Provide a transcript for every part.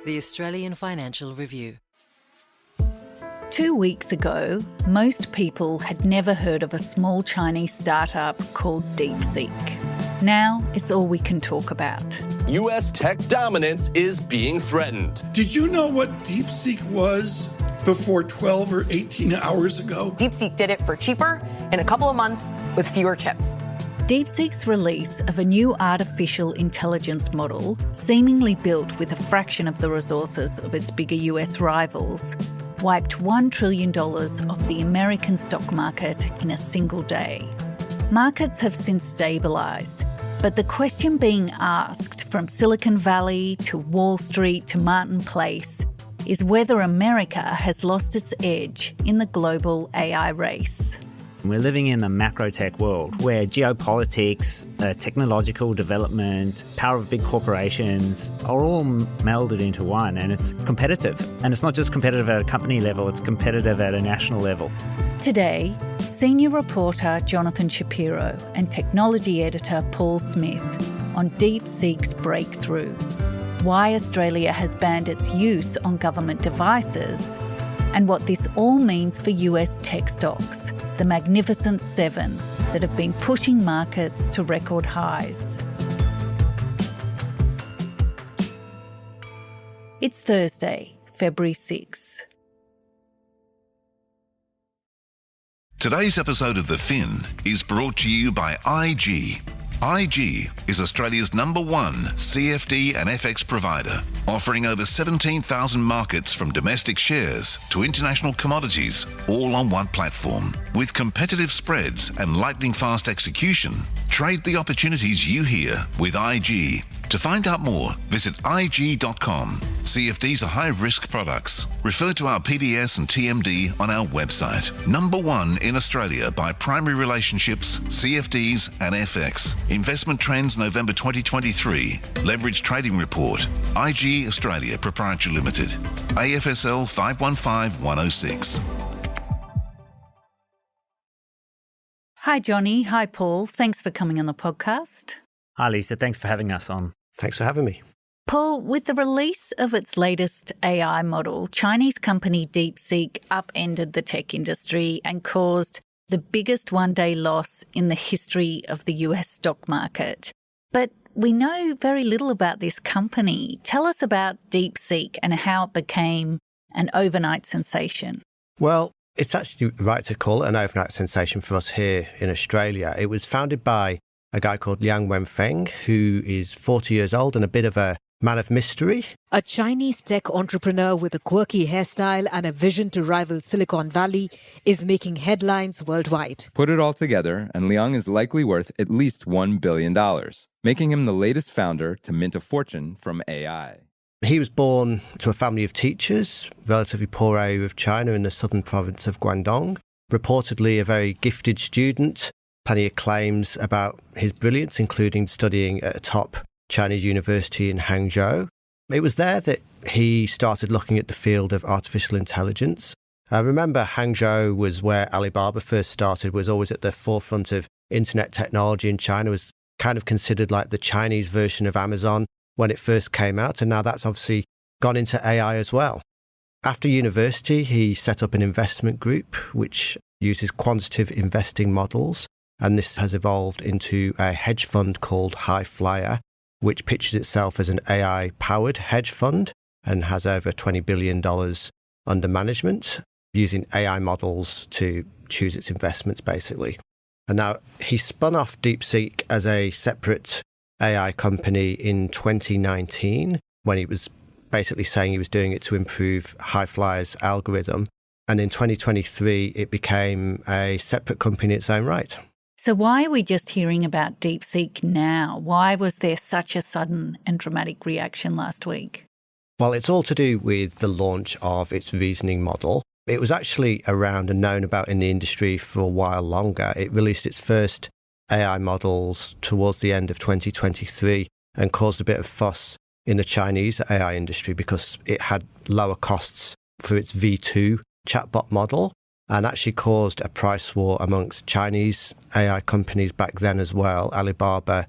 The Australian Financial Review. 2 weeks ago, most people had never heard of a small Chinese startup called DeepSeek. Now it's all we can talk about. U.S. tech dominance is being threatened. Did you know what DeepSeek was before 12 or 18 hours ago? DeepSeek did it for cheaper in a couple of months with fewer chips. DeepSeek's release of a new artificial intelligence model, seemingly built with a fraction of the resources of its bigger US rivals, wiped $1 trillion off the American stock market in a single day. Markets have since stabilised, but the question being asked from Silicon Valley to Wall Street to Martin Place is whether America has lost its edge in the global AI race. We're living in a macro tech world where geopolitics, technological development, power of big corporations are all melded into one, and it's competitive. And it's not just competitive at a company level, it's competitive at a national level. Today, senior reporter Jonathan Shapiro and technology editor Paul Smith on DeepSeek's breakthrough, why Australia has banned its use on government devices, and what this all means for US tech stocks, the Magnificent Seven that have been pushing markets to record highs. It's Thursday, February 6. Today's episode of The Fin is brought to you by IG. IG is Australia's #1 CFD and FX provider, offering over 17,000 markets from domestic shares to international commodities, all on one platform. With competitive spreads and lightning-fast execution, trade the opportunities you hear with IG. To find out more, visit IG.com. CFDs are high-risk products. Refer to our PDS and TMD on our website. #1 in Australia by primary relationships, CFDs and FX. Investment Trends November 2023. Leverage Trading Report. IG Australia Proprietary Limited. AFSL 515106. Hi Johnny, hi Paul. Thanks for coming on the podcast. Hi Lisa, thanks for having us on. Thanks for having me. Paul, with the release of its latest AI model, Chinese company DeepSeek upended the tech industry and caused the biggest one-day loss in the history of the US stock market. But we know very little about this company. Tell us about DeepSeek and how it became an overnight sensation. Well, it's actually right to call it an overnight sensation for us here in Australia. It was founded by a guy called Liang Wenfeng, who is 40 years old and a bit of a man of mystery. A Chinese tech entrepreneur with a quirky hairstyle and a vision to rival Silicon Valley is making headlines worldwide. Put it all together, and Liang is likely worth at least $1 billion, making him the latest founder to mint a fortune from AI. He was born to a family of teachers, relatively poor area of China in the southern province of Guangdong. Reportedly a very gifted student, plenty of claims about his brilliance, including studying at a top Chinese university in Hangzhou. It was there that he started looking at the field of artificial intelligence. Remember, Hangzhou was where Alibaba first started, was always at the forefront of internet technology in China, was kind of considered like the Chinese version of Amazon when it first came out, and now that's obviously gone into AI as well. After university, he set up an investment group which uses quantitative investing models, and this has evolved into a hedge fund called High Flyer, which pitches itself as an AI-powered hedge fund and has over $20 billion under management, using AI models to choose its investments, basically. And now he spun off DeepSeek as a separate AI company in 2019, when he was basically saying he was doing it to improve High Flyer's algorithm. And in 2023, it became a separate company in its own right. So why are we just hearing about DeepSeek now? Why was there such a sudden and dramatic reaction last week? Well, it's all to do with the launch of its reasoning model. It was actually around and known about in the industry for a while longer. It released its first AI models towards the end of 2023 and caused a bit of fuss in the Chinese AI industry because it had lower costs for its V2 chatbot model, and actually caused a price war amongst Chinese AI companies back then as well. Alibaba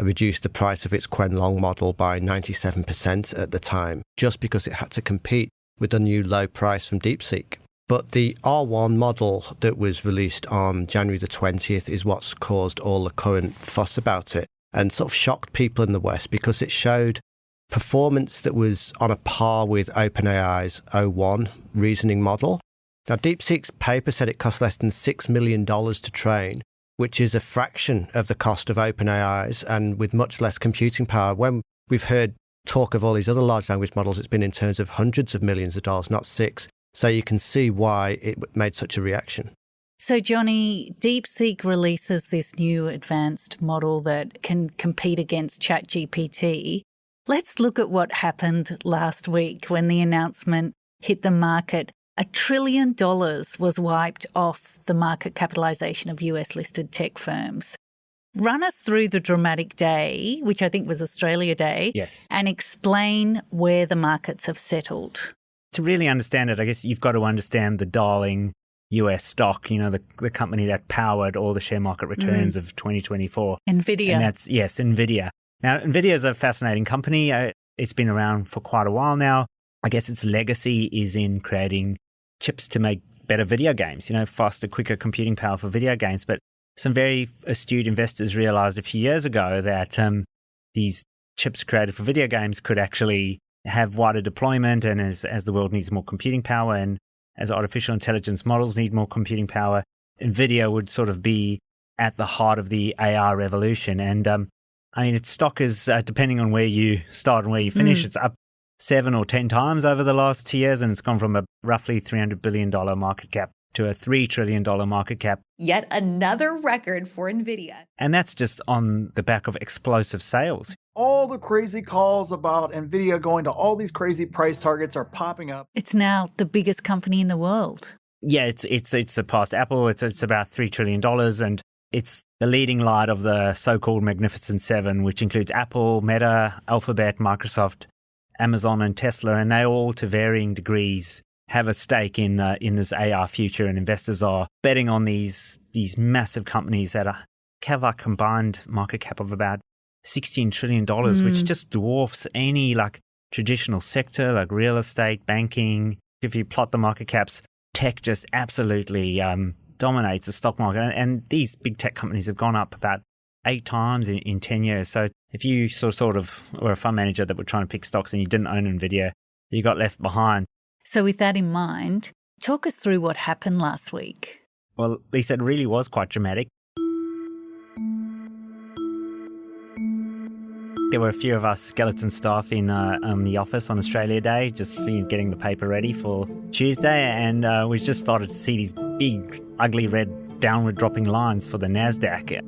reduced the price of its Qianlong model by 97% at the time, just because it had to compete with the new low price from DeepSeek. But the R1 model that was released on January the 20th is what's caused all the current fuss about it and sort of shocked people in the West because it showed performance that was on a par with OpenAI's O1 reasoning model. Now, DeepSeek's paper said it cost less than $6 million to train, which is a fraction of the cost of OpenAI's and with much less computing power. When we've heard talk of all these other large language models, it's been in terms of hundreds of millions of dollars, not six. So you can see why it made such a reaction. So, Johnny, DeepSeek releases this new advanced model that can compete against ChatGPT. Let's look at what happened last week when the announcement hit the market. $1 trillion was wiped off the market capitalization of US-listed tech firms. Run us through the dramatic day, which I think was Australia Day, yes, and explain where the markets have settled. To really understand it, I guess you've got to understand the darling US stock, the company that powered all the share market returns of 2024. NVIDIA. And that's, yes, NVIDIA. Now, NVIDIA is a fascinating company. It's been around for quite a while now. I guess its legacy is in creating chips to make better video games, faster, quicker computing power for video games. But some very astute investors realized a few years ago that these chips created for video games could actually have wider deployment, and as the world needs more computing power and as artificial intelligence models need more computing power, NVIDIA would sort of be at the heart of the AI revolution. And its stock is, depending on where you start and where you finish, it's up 7 or 10 times over the last 2 years, and it's gone from a roughly $300 billion market cap to a $3 trillion market cap. Yet another record for NVIDIA. And that's just on the back of explosive sales. All the crazy calls about NVIDIA going to all these crazy price targets are popping up. It's now the biggest company in the world. Yeah, it's surpassed Apple. It's about $3 trillion, and it's the leading light of the so-called Magnificent Seven, which includes Apple, Meta, Alphabet, Microsoft, Amazon, and Tesla, and they all, to varying degrees, have a stake in this AR future, and investors are betting on these massive companies that have a combined market cap of about $16 trillion, which just dwarfs any traditional sector like real estate, banking. If you plot the market caps, tech just absolutely dominates the stock market, and these big tech companies have gone up about 8 times in 10 years. So if you sort of were a fund manager that were trying to pick stocks and you didn't own NVIDIA, you got left behind. So with that in mind, talk us through what happened last week. Well, Lisa, it really was quite dramatic. There were a few of us skeleton staff in the office on Australia Day, just getting the paper ready for Tuesday, and we just started to see these big, ugly red downward dropping lines for the NASDAQ.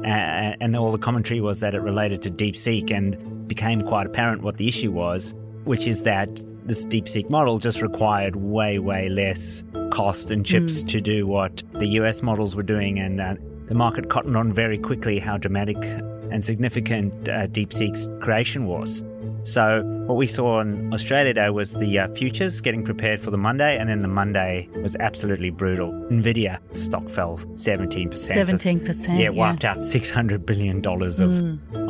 And all the commentary was that it related to DeepSeek, and became quite apparent what the issue was, which is that this DeepSeek model just required way, way less cost and chips to do what the US models were doing. And the market cottoned on very quickly how dramatic and significant DeepSeek's creation was. So what we saw on Australia Day was the futures getting prepared for the Monday, and then the Monday was absolutely brutal. NVIDIA stock fell 17%. 17%, yeah. Wiped out $600 billion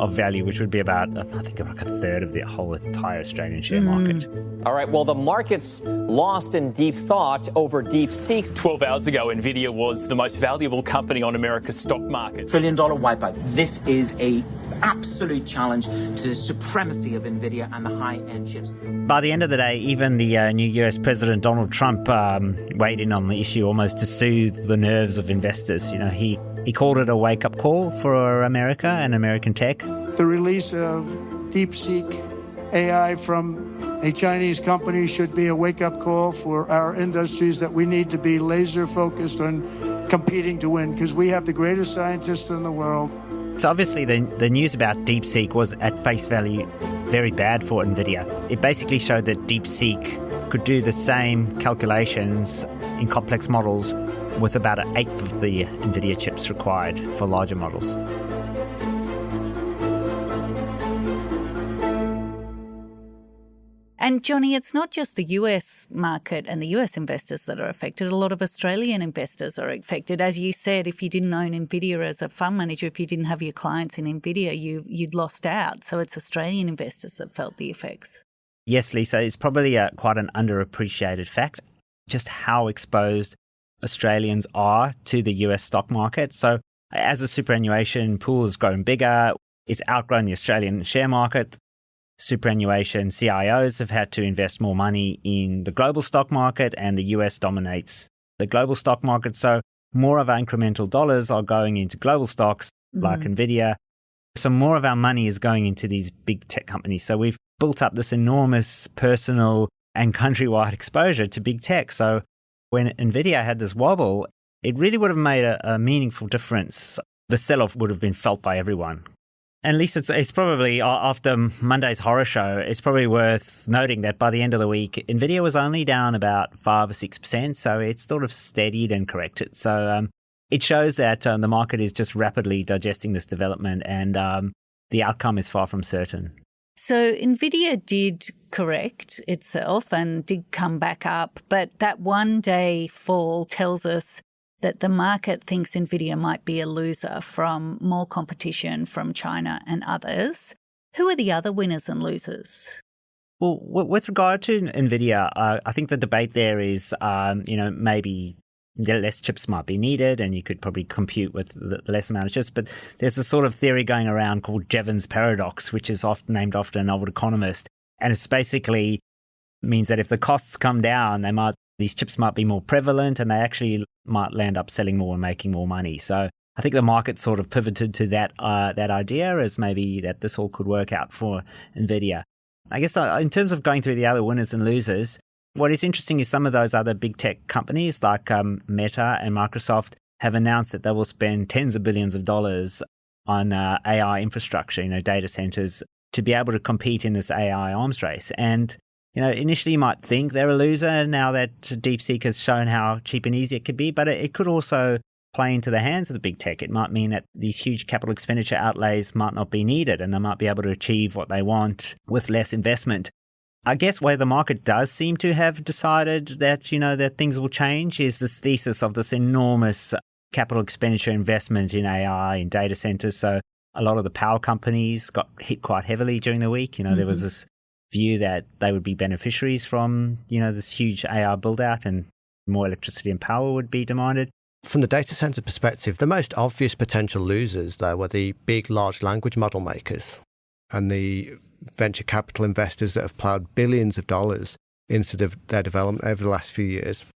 of value, which would be about, I think, a third of the whole entire Australian share market. All right, well, the market's lost in deep thought over DeepSeek. 12 hours ago, NVIDIA was the most valuable company on America's stock market. $1 trillion wipeout. This is a absolute challenge to the supremacy of NVIDIA and the high-end chips. By the end of the day, even the new US President Donald Trump weighed in on the issue almost to soothe the nerves of investors. He called it a wake-up call for America and American tech. The release of DeepSeek AI from a Chinese company should be a wake-up call for our industries that we need to be laser-focused on competing to win, because we have the greatest scientists in the world. So obviously the news about DeepSeek was at face value very bad for NVIDIA. It basically showed that DeepSeek could do the same calculations in complex models with about 1/8 of the NVIDIA chips required for larger models. And Johnny, it's not just the US market and the US investors that are affected. A lot of Australian investors are affected. As you said, if you didn't own NVIDIA as a fund manager, if you didn't have your clients in NVIDIA, you'd lost out. So it's Australian investors that felt the effects. Yes, Lisa, it's probably quite an underappreciated fact, just how exposed Australians are to the US stock market. So as the superannuation pool has grown bigger, it's outgrown the Australian share market. Superannuation CIOs have had to invest more money in the global stock market, and the US dominates the global stock market. So more of our incremental dollars are going into global stocks like NVIDIA. So more of our money is going into these big tech companies. So we've built up this enormous personal and countrywide exposure to big tech. So when NVIDIA had this wobble, it really would have made a meaningful difference. The sell-off would have been felt by everyone. And Lisa, it's probably, after Monday's horror show, it's probably worth noting that by the end of the week, NVIDIA was only down about 5 or 6%, so it's sort of steadied and corrected. So it shows that the market is just rapidly digesting this development, and the outcome is far from certain. So NVIDIA did correct itself and did come back up, but that one-day fall tells us that the market thinks NVIDIA might be a loser from more competition from China and others. Who are the other winners and losers? Well, with regard to NVIDIA, I think the debate there is, maybe less chips might be needed and you could probably compute with the less amount of chips. But there's a sort of theory going around called Jevons paradox, which is often named after an old economist. And it's basically means that if the costs come down, these chips might be more prevalent and they actually might land up selling more and making more money. So I think the market sort of pivoted to that idea as maybe that this all could work out for NVIDIA. I guess in terms of going through the other winners and losers, what is interesting is some of those other big tech companies like Meta and Microsoft have announced that they will spend tens of billions of dollars on AI infrastructure, data centers, to be able to compete in this AI arms race. And initially you might think they're a loser now that DeepSeek has shown how cheap and easy it could be, but it could also play into the hands of the big tech. It might mean that these huge capital expenditure outlays might not be needed and they might be able to achieve what they want with less investment. I guess where the market does seem to have decided that, that things will change is this thesis of this enormous capital expenditure investment in AI, in data centers. So a lot of the power companies got hit quite heavily during the week. There was this view that they would be beneficiaries from, this huge AI build out and more electricity and power would be demanded. From the data center perspective, the most obvious potential losers, though, were the big large language model makers and the venture capital investors that have plowed billions of dollars into their development over the last few years.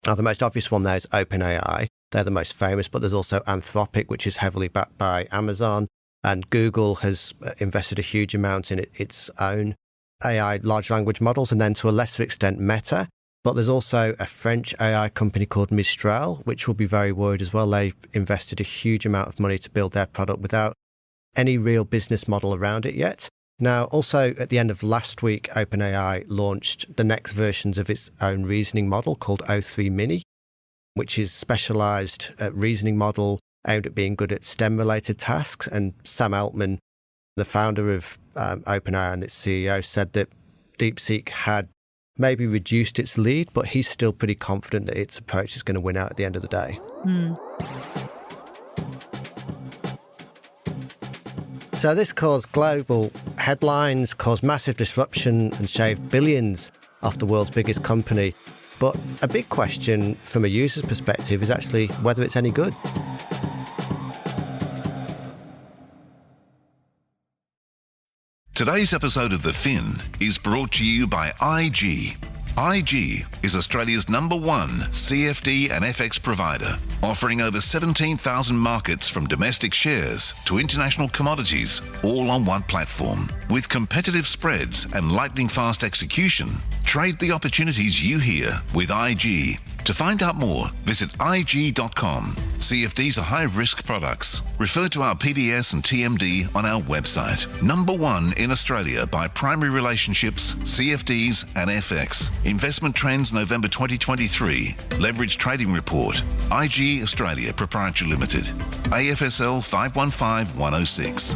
Now, the most obvious one there is OpenAI. They're the most famous, but there's also Anthropic, which is heavily backed by Amazon, and Google has invested a huge amount in its own AI large language models, and then to a lesser extent Meta. But there's also a French AI company called Mistral, which will be very worried as well. They've invested a huge amount of money to build their product without any real business model around it yet. Now, also at the end of last week, OpenAI launched the next versions of its own reasoning model called O3 Mini, which is specialized reasoning model aimed at being good at STEM-related tasks. And Sam Altman, the founder of OpenAI and its CEO, said that DeepSeek had maybe reduced its lead, but he's still pretty confident that its approach is going to win out at the end of the day. So this caused global headlines, caused massive disruption and shaved billions off the world's biggest company. But a big question from a user's perspective is actually whether it's any good. Today's episode of The Fin is brought to you by IG. IG is Australia's #1 CFD and FX provider, offering over 17,000 markets from domestic shares to international commodities, all on one platform. With competitive spreads and lightning-fast execution, trade the opportunities you hear with IG. To find out more, visit IG.com. CFDs are high-risk products. Refer to our PDS and TMD on our website. #1 in Australia by primary relationships, CFDs and FX. Investment trends November 2023. Leverage trading report. IG Australia Proprietary Limited. AFSL 515106.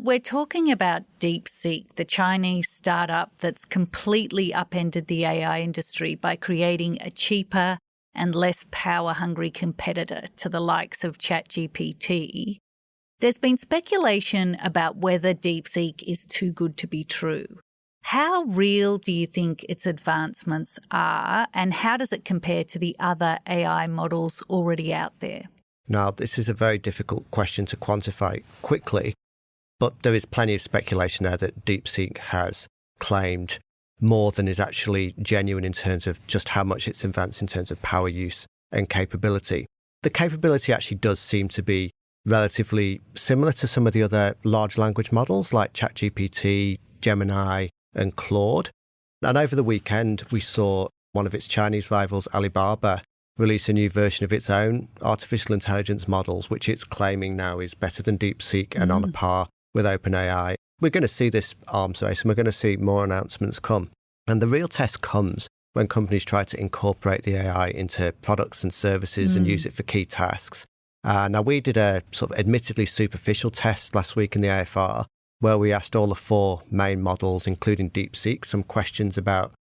we're talking about DeepSeek, the Chinese startup that's completely upended the AI industry by creating a cheaper and less power-hungry competitor to the likes of ChatGPT. There's been speculation about whether DeepSeek is too good to be true. How real do you think its advancements are, and how does it compare to the other AI models already out there? Now, this is a very difficult question to quantify quickly, but there is plenty of speculation there that DeepSeek has claimed more than is actually genuine in terms of just how much it's advanced in terms of power use and capability. The capability actually does seem to be relatively similar to some of the other large language models like ChatGPT, Gemini, and Claude. And over the weekend, we saw one of its Chinese rivals, Alibaba, release a new version of its own artificial intelligence models, which it's claiming now is better than DeepSeek and on a par with OpenAI. We're going to see this arms race, and we're going to see more announcements come. And the real test comes when companies try to incorporate the AI into products and services and use it for key tasks. Now, we did a sort of admittedly superficial test last week in the AFR, where we asked all the 4 main models, including DeepSeek, some questions about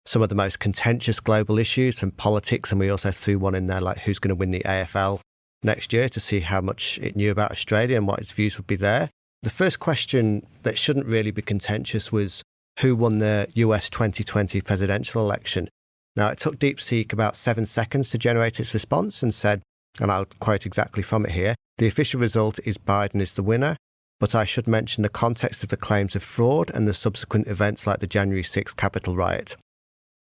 some of the most contentious global issues from politics, and we also threw one in there like who's going to win the AFL next year to see how much it knew about Australia and what its views would be there. The first question that shouldn't really be contentious was who won the US 2020 presidential election. Now, it took DeepSeek about 7 seconds to generate its response and said, and I'll quote exactly from it here, "The official result is Biden is the winner. But I should mention the context of the claims of fraud and the subsequent events like the January 6th Capitol riot."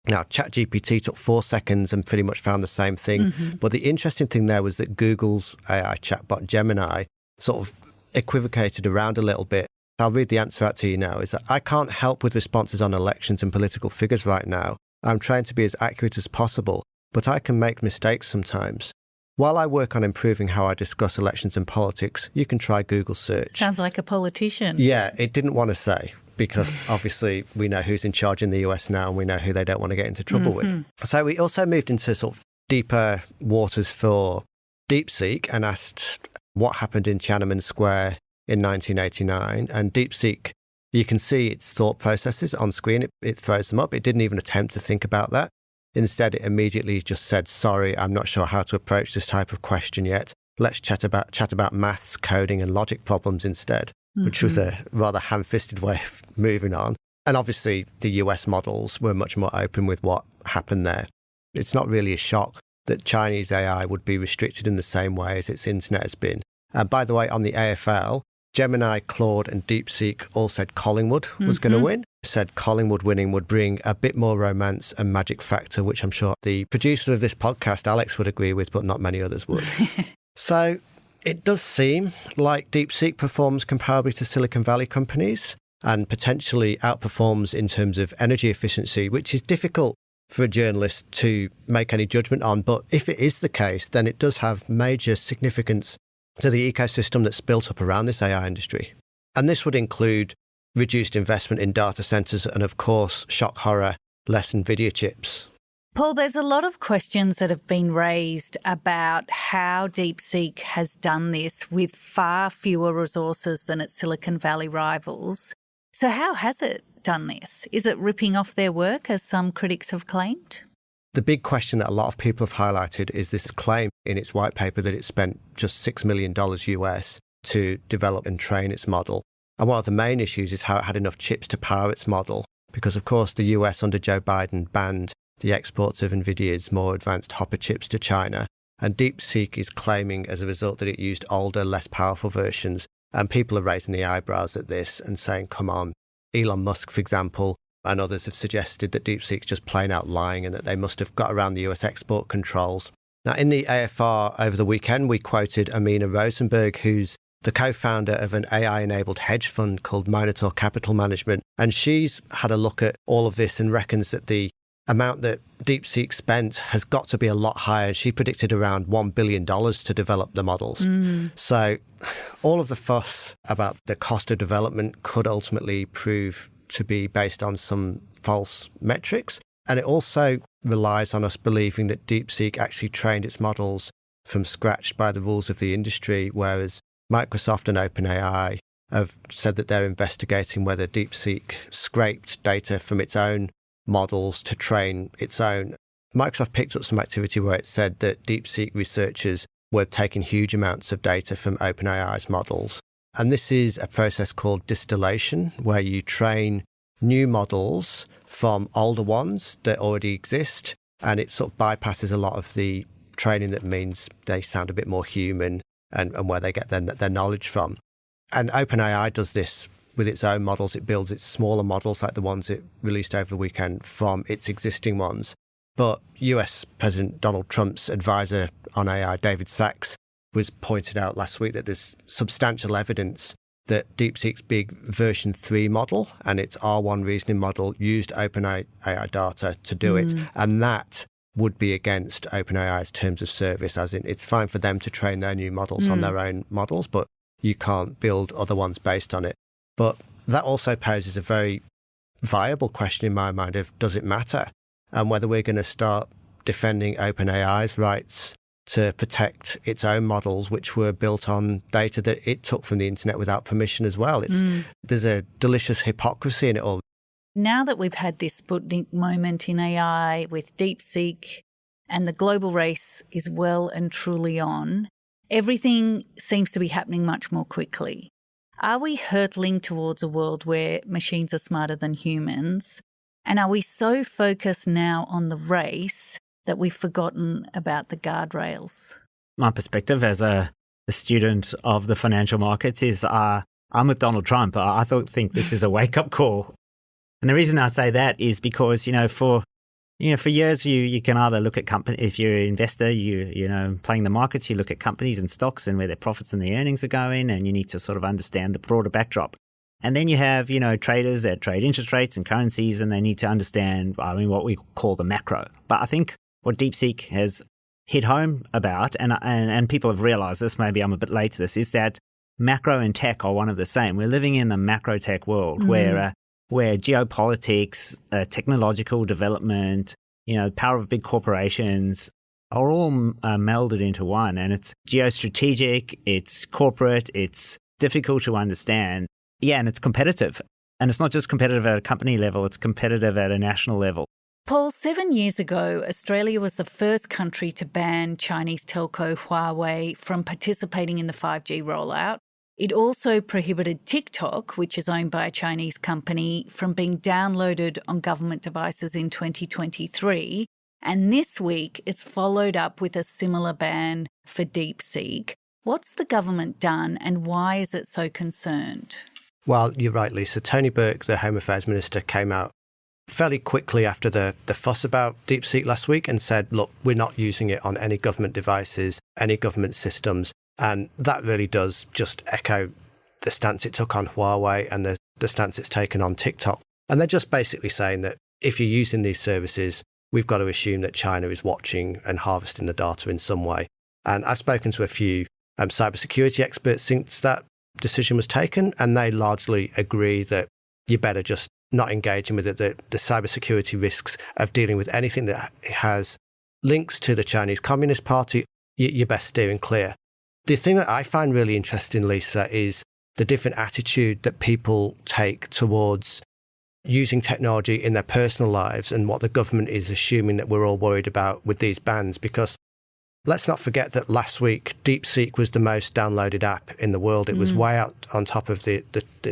Now, ChatGPT took 4 seconds and pretty much found the same thing. But the interesting thing there was that Google's AI chatbot Gemini sort of equivocated around a little bit. I'll read the answer out to you now, is that I can't help with responses on elections and political figures right now. I'm trying to be as accurate as possible, but I can make mistakes sometimes. While I work on improving how I discuss elections and politics, you can try Google search. Sounds like a politician. Yeah, it didn't want to say, because obviously we know who's in charge in the US now and we know who they don't want to get into trouble with. So we also moved into sort of deeper waters for DeepSeek and asked what happened in Tiananmen Square in 1989. And DeepSeek, you can see its thought processes on screen. It throws them up. It didn't even attempt to think about that. Instead, it immediately just said, sorry, I'm not sure how to approach this type of question yet. Let's chat about maths, coding and logic problems instead, which was a rather ham-fisted way of moving on. And obviously, the US models were much more open with what happened there. It's not really a shock that Chinese AI would be restricted in the same way as its internet has been. By the way, on the AFL, Gemini, Claude and DeepSeek all said Collingwood was going to win. Said Collingwood winning would bring a bit more romance and magic factor, which I'm sure the producer of this podcast, Alex, would agree with, but not many others would. So it does seem like DeepSeek performs comparably to Silicon Valley companies and potentially outperforms in terms of energy efficiency, which is difficult for a journalist to make any judgment on. But if it is the case, then it does have major significance to the ecosystem that's built up around this AI industry. And this would include reduced investment in data centers and, of course, shock horror, less NVIDIA chips. Paul, there's a lot of questions that have been raised about how DeepSeek has done this with far fewer resources than its Silicon Valley rivals. So how has it done this? Is it ripping off their work, as some critics have claimed? The big question that a lot of people have highlighted is this claim in its white paper that it spent just $6 million US to develop and train its model. And one of the main issues is how it had enough chips to power its model, because, of course, the US under Joe Biden banned the exports of NVIDIA's more advanced Hopper chips to China. And DeepSeek is claiming as a result that it used older, less powerful versions. And people are raising the eyebrows at this and saying, come on. Elon Musk, for example, and others have suggested that DeepSeek's just plain out lying and that they must have got around the US export controls. Now, in the AFR over the weekend, we quoted Amina Rosenberg, who's the co-founder of an AI-enabled hedge fund called Minotaur Capital Management. And she's had a look at all of this and reckons that the amount that DeepSeek spent has got to be a lot higher. She predicted around $1 billion to develop the models. So all of the fuss about the cost of development could ultimately prove to be based on some false metrics. And it also relies on us believing that DeepSeek actually trained its models from scratch by the rules of the industry, whereas Microsoft and OpenAI have said that they're investigating whether DeepSeek scraped data from its own models to train its own. Microsoft picked up some activity where it said that DeepSeek researchers were taking huge amounts of data from OpenAI's models. And this is a process called distillation, where you train new models from older ones that already exist, and it sort of bypasses a lot of the training that means they sound a bit more human and where they get their knowledge from. And OpenAI does this with its own models. It builds its smaller models like the ones it released over the weekend from its existing ones. But US President Donald Trump's advisor on AI, David Sachs, was pointed out last week that there's substantial evidence that DeepSeek's big version 3 model and its R1 reasoning model used OpenAI data to do it. And that would be against OpenAI's terms of service, as in it's fine for them to train their new models on their own models, but you can't build other ones based on it. But that also poses a very viable question in my mind of, does it matter? And whether we're going to start defending OpenAI's rights to protect its own models, which were built on data that it took from the internet without permission as well. There's a delicious hypocrisy in it all. Now that we've had this Sputnik moment in AI with DeepSeek and the global race is well and truly on, everything seems to be happening much more quickly. Are we hurtling towards a world where machines are smarter than humans? And are we so focused now on the race that we've forgotten about the guardrails? My perspective as a student of the financial markets is I'm with Donald Trump. I think this is a wake-up call. And the reason I say that is because, for years you can either look at company, if you're an investor, playing the markets, you look at companies and stocks and where their profits and their earnings are going, and you need to sort of understand the broader backdrop. And then you have, traders that trade interest rates and currencies, and they need to understand, what we call the macro. But I think what DeepSeek has hit home about, and people have realized this, maybe I'm a bit late to this, is that macro and tech are one of the same. We're living in the macro tech world where geopolitics, technological development, power of big corporations are all melded into one. And it's geostrategic, it's corporate, it's difficult to understand. Yeah, and it's competitive. And it's not just competitive at a company level, it's competitive at a national level. Paul, 7 years ago, Australia was the first country to ban Chinese telco Huawei from participating in the 5G rollout. It also prohibited TikTok, which is owned by a Chinese company, from being downloaded on government devices in 2023. And this week, it's followed up with a similar ban for DeepSeek. What's the government done and why is it so concerned? Well, you're right, Lisa. Tony Burke, the Home Affairs Minister, came out fairly quickly after the fuss about DeepSeek last week and said, look, we're not using it on any government devices, any government systems. And that really does just echo the stance it took on Huawei and the stance it's taken on TikTok. And they're just basically saying that if you're using these services, we've got to assume that China is watching and harvesting the data in some way. And I've spoken to a few cybersecurity experts since that decision was taken, and they largely agree that you better just not engaging with it, the cybersecurity risks of dealing with anything that has links to the Chinese Communist Party, you're best steering clear. The thing that I find really interesting, Lisa, is the different attitude that people take towards using technology in their personal lives and what the government is assuming that we're all worried about with these bans. Because let's not forget that last week, DeepSeek was the most downloaded app in the world. It was way out on top of the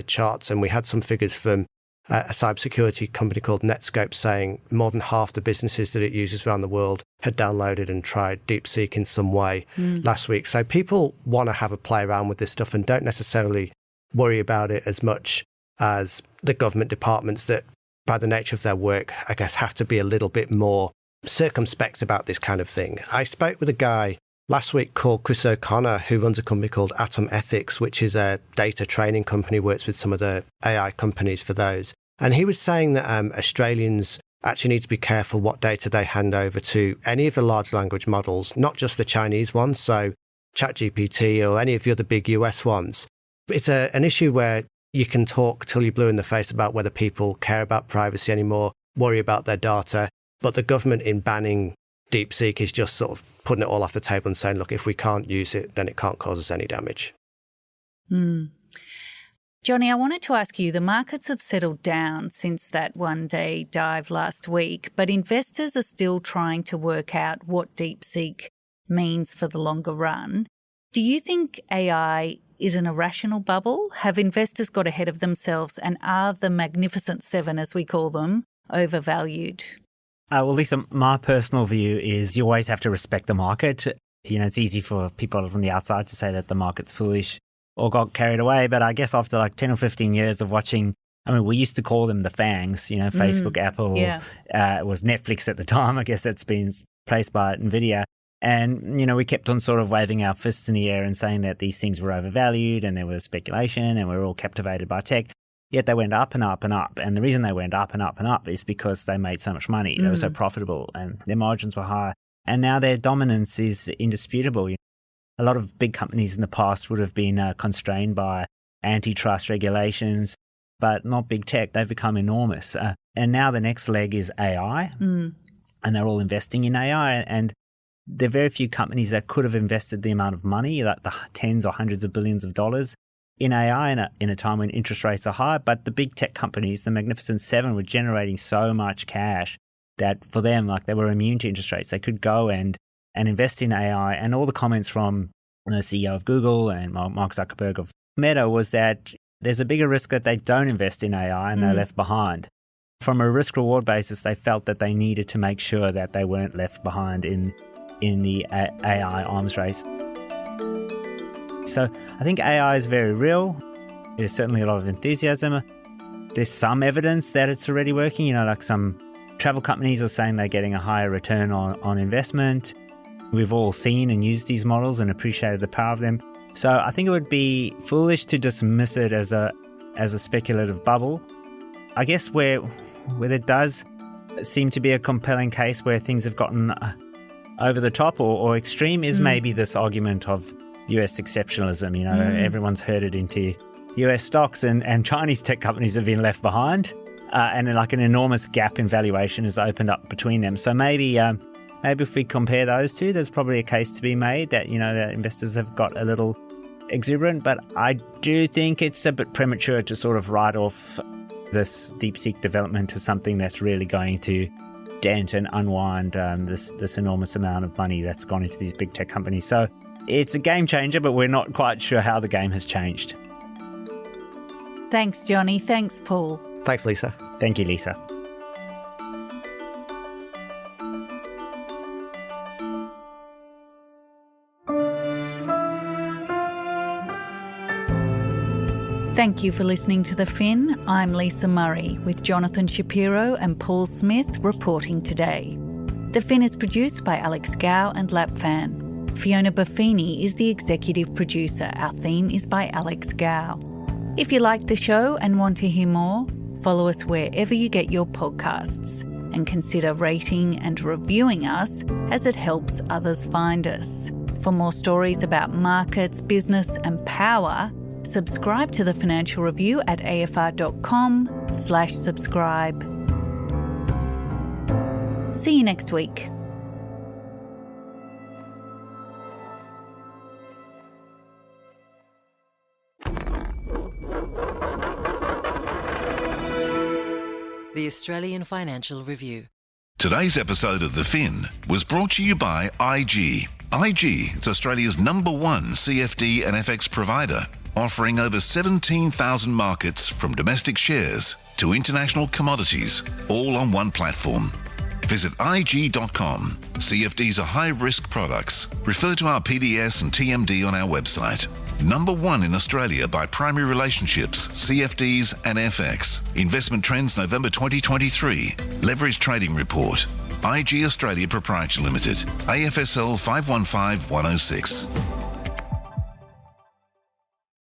charts. And we had some figures from a cybersecurity company called Netscope saying more than half the businesses that it uses around the world had downloaded and tried DeepSeek in some way last week. So people want to have a play around with this stuff and don't necessarily worry about it as much as the government departments that, by the nature of their work, I guess, have to be a little bit more circumspect about this kind of thing. I spoke with a guy last week called Chris O'Connor, who runs a company called Atom Ethics, which is a data training company, works with some of the AI companies for those. And he was saying that Australians actually need to be careful what data they hand over to any of the large language models, not just the Chinese ones, so ChatGPT or any of the other big US ones. It's an issue where you can talk till you're blue in the face about whether people care about privacy anymore, worry about their data. But the government in banning DeepSeek is just sort of putting it all off the table and saying, look, if we can't use it, then it can't cause us any damage. Johnny, I wanted to ask you, the markets have settled down since that one-day dive last week, but investors are still trying to work out what DeepSeek means for the longer run. Do you think AI is an irrational bubble? Have investors got ahead of themselves, and are the Magnificent Seven, as we call them, overvalued? Well, Lisa, my personal view is you always have to respect the market. It's easy for people from the outside to say that the market's foolish or got carried away. But I guess after like 10 or 15 years of watching, we used to call them the FANGs, Facebook, Apple, it was Netflix at the time. I guess that's been replaced by NVIDIA. And, we kept on sort of waving our fists in the air and saying that these things were overvalued and there was speculation and we were all captivated by tech. Yet they went up and up and up. And the reason they went up and up and up is because they made so much money. They were so profitable and their margins were high. And now their dominance is indisputable. A lot of big companies in the past would have been constrained by antitrust regulations, but not big tech. They've become enormous. And now the next leg is AI, and they're all investing in AI. And there are very few companies that could have invested the amount of money, like the tens or hundreds of billions of dollars, in AI in a time when interest rates are high. But the big tech companies, the Magnificent Seven, were generating so much cash that for them, like, they were immune to interest rates. They could go and invest in AI. And all the comments from the CEO of Google and Mark Zuckerberg of Meta was that there's a bigger risk that they don't invest in AI and they're left behind. From a risk-reward basis, they felt that they needed to make sure that they weren't left behind in the AI arms race. So I think AI is very real. There's certainly a lot of enthusiasm. There's some evidence that it's already working. Like some travel companies are saying they're getting a higher return on investment. We've all seen and used these models and appreciated the power of them. So I think it would be foolish to dismiss it as a speculative bubble. I guess where there does seem to be a compelling case where things have gotten over the top or extreme is maybe this argument of US exceptionalism. Everyone's herded into US stocks and Chinese tech companies have been left behind, and like an enormous gap in valuation has opened up between them. So maybe if we compare those two, there's probably a case to be made that, that investors have got a little exuberant. But I do think it's a bit premature to sort of write off this DeepSeek development as something that's really going to dent and unwind this enormous amount of money that's gone into these big tech companies. So it's a game changer, but we're not quite sure how the game has changed. Thanks, Johnny. Thanks, Paul. Thanks, Lisa. Thank you, Lisa. Thank you for listening to The Fin. I'm Lisa Murray, with Jonathan Shapiro and Paul Smith reporting today. The Fin is produced by Alex Gow and Lapfan. Fiona Buffini is the executive producer. Our theme is by Alex Gow. If you like the show and want to hear more, follow us wherever you get your podcasts and consider rating and reviewing us, as it helps others find us. For more stories about markets, business and power, subscribe to the Financial Review at afr.com/subscribe. See you next week. The Australian Financial Review. Today's episode of The Fin was brought to you by IG. IG is Australia's #1 CFD and FX provider, offering over 17,000 markets from domestic shares to international commodities, all on one platform. Visit IG.com. CFDs are high-risk products. Refer to our PDS and TMD on our website. #1 in Australia by primary relationships, CFDs and FX. Investment trends November 2023. Leverage trading report. IG Australia Proprietary Limited. AFSL 515106.